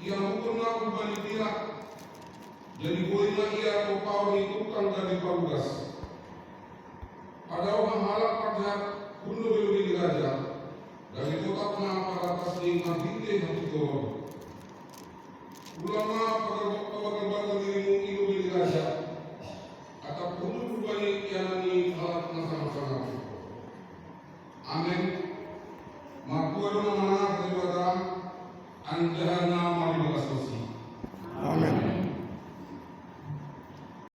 yang pernah berbanyak jadi bolehlah ia kau tukang dari parugas. Ada orang halak pada kuno lebih diraja dari kota pengapa atas dengan binte satu turun. Ulama pada dirimu itu lebih diraja atau kuno berbalik yang ini halak masalah-masalah. Amin. Maku ada mana daripada anjana mari makasih.